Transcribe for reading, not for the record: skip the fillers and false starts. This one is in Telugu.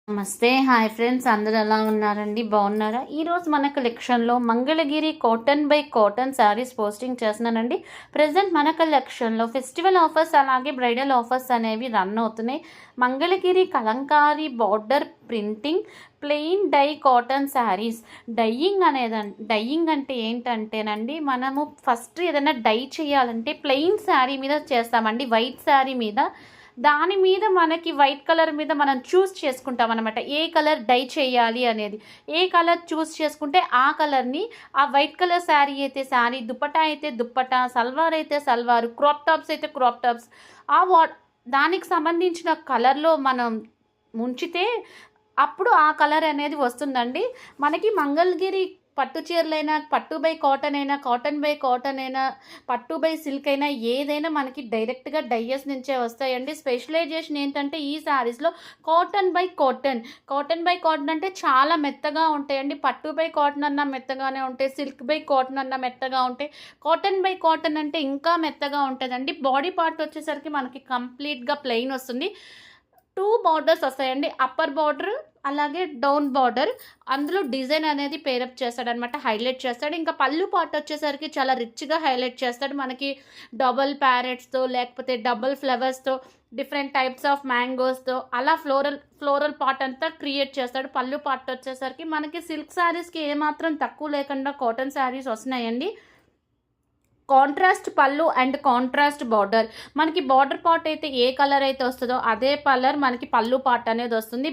నమస్తే. హాయ్ ఫ్రెండ్స్, అందరూ ఎలా ఉన్నారండి? బాగున్నారా? ఈరోజు మన కలెక్షన్లో Mangalagiri cotton by cotton sarees posting చేస్తున్నానండి. ప్రజెంట్ మన కలెక్షన్లో ఫెస్టివల్ ఆఫర్స్ అలాగే బ్రైడల్ ఆఫర్స్ అనేవి రన్ అవుతున్నాయి. Mangalagiri kalamkari border printing plain dye cotton sarees. Dyeing అంటే ఏంటంటేనండి, మనము ఫస్ట్ ఏదైనా డై చేయాలంటే ప్లెయిన్ శారీ మీద చేస్తామండి. వైట్ శారీ మీద, దాని మీద మనకి వైట్ కలర్ మీద మనం చూస్ చేసుకుంటాం అనమాట. ఏ కలర్ డై చేయాలి అనేది, ఏ కలర్ చూస్ చేసుకుంటే ఆ కలర్ని, ఆ వైట్ కలర్ శారీ అయితే శారీ, దుపట్టా అయితే దుప్పటా, సల్వార్ అయితే సల్వారు, క్రాప్ టాప్స్ అయితే క్రాప్ టాప్స్, ఆ దానికి సంబంధించిన కలర్లో మనం ముంచితే అప్పుడు ఆ కలర్ అనేది వస్తుందండి. మనకి మంగళగిరి పట్టు చీరలైనా, పట్టు బై కాటన్ అయినా, కాటన్ బై కాటన్ అయినా, పట్టు బై సిల్క్ అయినా, ఏదైనా మనకి డైరెక్ట్గా డైయస్ నుంచే వస్తాయండి. స్పెషలైజేషన్ ఏంటంటే ఈ శారీస్లో cotton by cotton. Cotton by cotton అంటే చాలా మెత్తగా ఉంటాయండి. పట్టు బై కాటన్ అన్నా మెత్తగానే ఉంటాయి, సిల్క్ బై కాటన్ అన్నా మెత్తగా ఉంటాయి. కాటన్ బై కాటన్ అంటే ఇంకా మెత్తగా ఉంటుందండి. బాడీ పార్ట్ వచ్చేసరికి మనకి కంప్లీట్గా ప్లెయిన్ వస్తుంది. 2 బార్డర్స్ వస్తాయండి, అప్పర్ బార్డర్ అలాగే డౌన్ బార్డర్. అందులో డిజైన్ అనేది పేరప్ చేస్తాడనమాట, హైలైట్ చేస్తాడు. ఇంకా పళ్ళు పార్ట్ వచ్చేసరికి చాలా రిచ్గా హైలైట్ చేస్తాడు. మనకి డబల్ ప్యారెట్స్తో లేకపోతే డబల్ ఫ్లవర్స్తో, డిఫరెంట్ టైప్స్ ఆఫ్ మ్యాంగోస్తో అలా ఫ్లోరల్ పార్ట్ అంతా క్రియేట్ చేస్తాడు. పళ్ళు పార్ట్ వచ్చేసరికి మనకి సిల్క్ శారీస్కి ఏమాత్రం తక్కువ లేకుండా కాటన్ శారీస్ వస్తున్నాయండి. కాంట్రాస్ట్ పళ్ళు అండ్ కాంట్రాస్ట్ బార్డర్. మనకి బార్డర్ పార్ట్ అయితే ఏ కలర్ అయితే వస్తుందో అదే కలర్ మనకి పళ్ళు పార్ట్ అనేది వస్తుంది.